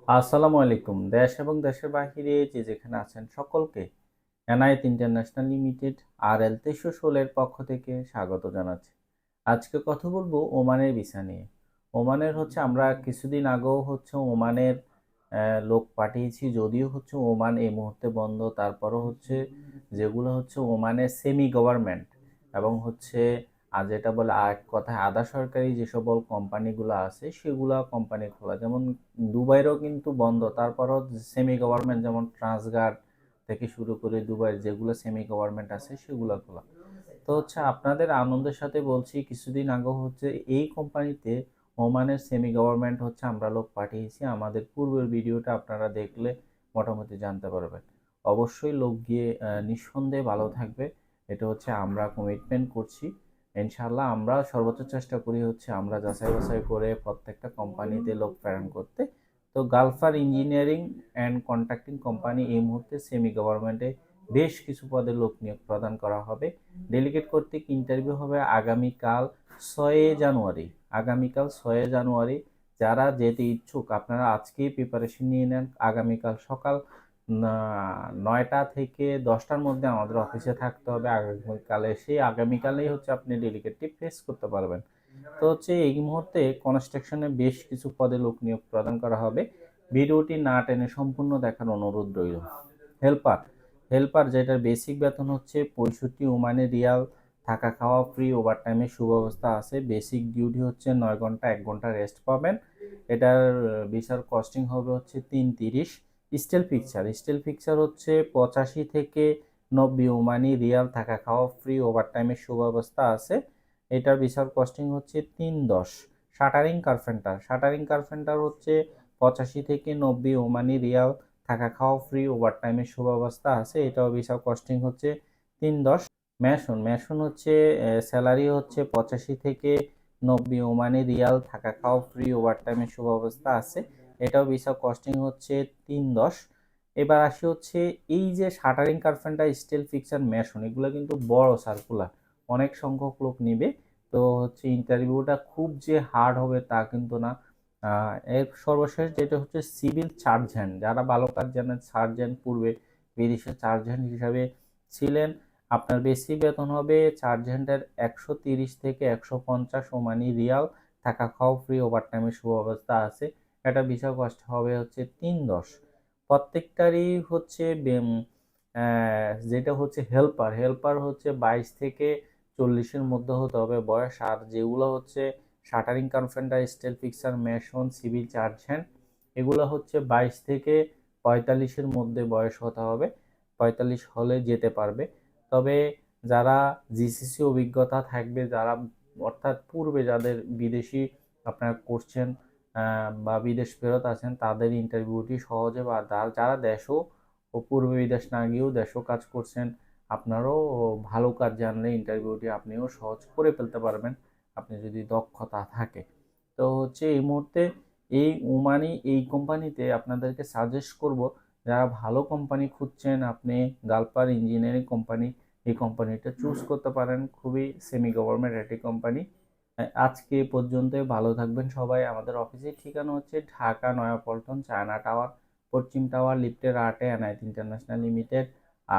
আসসালামু আলাইকুম। দেশ এবং দেশের বাহিরে যে যেখানে আছেন সকলকে এনআইটি ইন্টারন্যাশনাল লিমিটেড RL 2316 এর পক্ষ থেকে স্বাগত জানাচ্ছি। আজকে কথা বলবো ওমানের ভিসা নিয়ে। ওমানের আমরা কিছুদিন আগেও ওমানের লোক পাঠিয়েছি, যদিও ওমান এই মুহূর্তে বন্ধ। তারপরও যেগুলো ওমানের সেমি গভর্নমেন্ট এবং যেটা বলে এক কথায় আধা সরকারি যে সকল কোম্পানিগুলো আছে সেগুলা কোম্পানি খোলা, যেমন দুবাইয়েরও কিন্তু বন্ধ। তারপরও সেমি গভর্নমেন্ট যেমন ট্রান্সগার্ড থেকে শুরু করে দুবাইয়ের যেগুলো সেমি গভর্নমেন্ট আছে সেগুলো খোলা। তো আপনাদের আনন্দের সাথে বলছি, কিছুদিন আগে এই কোম্পানিতে ওমানের সেমি গভর্নমেন্ট আমরা লোক পাঠিয়েছি। আমাদের পূর্বের ভিডিওটা আপনারা দেখলে মোটামুটি জানতে পারবেন। অবশ্যই লোক গিয়ে নিঃসন্দেহে ভালো থাকবে, এটা আমরা কমিটমেন্ট করছি। ইনশাল্লাহ আমরা সর্বোচ্চ চেষ্টা করি আমরা যাচাই বাছাই করে প্রত্যেকটা কোম্পানিতে লোক প্রেরণ করতে। তো গালফার ইঞ্জিনিয়ারিং অ্যান্ড কন্ট্রাক্টিং কোম্পানি এই মুহূর্তে সেমি গভর্নমেন্টে বেশ কিছু পদে লোক নিয়োগ প্রদান করা হবে। ডেলিগেট কর্তৃক ইন্টারভিউ হবে আগামীকাল 6 জানুয়ারি। আগামীকাল 6 জানুয়ারি। যারা যেতে ইচ্ছুক আপনারা আজকেই প্রিপারেশন নিয়ে নেন। আগামীকাল সকাল 9টা থেকে 10টার মধ্যে আমাদের অফিসে থাকতে হবে। আগামীকালেই আপনি ডেলিগেটটি ফেস করতে পারবেন। তো এই মুহূর্তে কনস্ট্রাকশনে বেশ কিছু পদে লোক নিয়োগ প্রদান করা হবে। ভিডিওটি না টেনে সম্পূর্ণ দেখার অনুরোধ রইল। হেল্পার হেল্পার যেটার বেসিক বেতন 65 ওমানি রিয়াল, থাকা খাওয়া ফ্রি, ওভারটাইমের সুব্যবস্থা আছে। বেসিক ডিউটি 9 ঘন্টা, 1 ঘন্টা রেস্ট পাবেন। এটার ভিসার কস্টিং হবে 330। স্টিল ফিক্সার 85 থেকে 90 ওমানি রিয়াল, থাকা খাওয়া ফ্রি, ওভারটাইমের সুব্যবস্থা আছে। এটার ভিসার কস্টিং 310। শাটারিং কার্পেন্টার 85 থেকে 90 ওমানি রিয়াল, থাকা খাওয়া ফ্রি, ওভারটাইমের সুব্যবস্থা আছে। এটাও ভিসা কস্টিং 310। মেশন স্যালারি 85 থেকে 90 ওমানি রিয়াল, থাকা খাওয়া ফ্রি, ওভারটাইমের সুব্যবস্থা আছে। এটাও ভিসা কস্টিং 310। এবার আসি এই যে shuttering carpenter, still fixer, mason, এগুলো কিন্তু বড় সার্কুলার, অনেক সংখ্যক লোক নিবে। তো ইন্টারভিউটা খুব যে হার্ড হবে তা কিন্তু না। এর সর্বশেষ যেটা সিভিল সার্জেন্ট, যারা ভালো কাজ জানেন, সার্জেন্ট পূর্বে বিদেশে সার্জেন্ট হিসাবে ছিলেন, আপনার বেশি বেতন হবে সার্জেন্টের 130 থেকে 150 ওমানি রিয়াল, থাকা খাওয়া ফ্রি, ওভারটাইমের সুব্যবস্থা আছে। এটা ভিসা কস্ট হবে 310। প্রত্যেকটারই যেটা হেল্পার 22 থেকে 40-এর মধ্যে হতে হবে বয়স। আর যেগুলো shuttering carpenter, still fixer, mason, civil sergeant, এগুলো 22 থেকে 45-এর মধ্যে বয়স হতে হবে। 45 হলে যেতে পারবে। তবে যারা জিসিসি অভিজ্ঞতা থাকবে, যারা অর্থাৎ পূর্বে যাদের বিদেশি আপনারা করছেন বা বিদেশ ফেরত আছেন, তাদের ইন্টারভিউটি সহজে, বা যারা দেশও ও পূর্বে বিদেশ না গিয়েও দেশও কাজ করছেন, আপনারও ভালো কাজ জানলে ইন্টারভিউটি আপনিও সহজ করে ফেলতে পারবেন, আপনি যদি দক্ষতা থাকে। তো এই মুহূর্তে এই ওমানি এই কোম্পানিতে আপনাদেরকে সাজেস্ট করব, যারা ভালো কোম্পানি খুঁজছেন, আপনি গালফার ইঞ্জিনিয়ারিং কোম্পানি, এই কোম্পানিটা চুজ করতে পারেন। খুবই সেমি গভর্নমেন্ট একটি কোম্পানি। আজকে এ পর্যন্তই। ভালো থাকবেন সবাই। আমাদের অফিসের ঠিকানা ঢাকা নয়াপল্টন, চায়না টাওয়ার, পশ্চিম টাওয়ার, লিফটের 8-এ, এনআইটি ইন্টারন্যাশনাল লিমিটেড,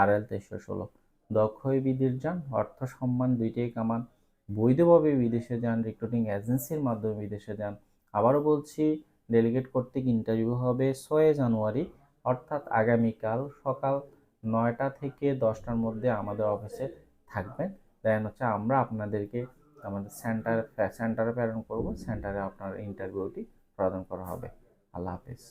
RL 2316। দক্ষ হয়ে বিদেশ যান, অর্থ সম্মান দুইটাই কামান। বৈধভাবে বিদেশে যান, রিক্রুটিং এজেন্সির মাধ্যমে বিদেশে যান। আবারও বলছি, ডেলিগেট কর্তৃক ইন্টারভিউ হবে 6 জানুয়ারি, অর্থাৎ আগামীকাল সকাল 9টা থেকে 10টার মধ্যে আমাদের অফিসে থাকবেন। দেন আমরা আপনাদেরকে আমাদের সেন্টারে প্রেরণ করব। সেন্টারে আপনার ইন্টারভিউটি প্রদান করা হবে। আল্লাহ হাফেজ।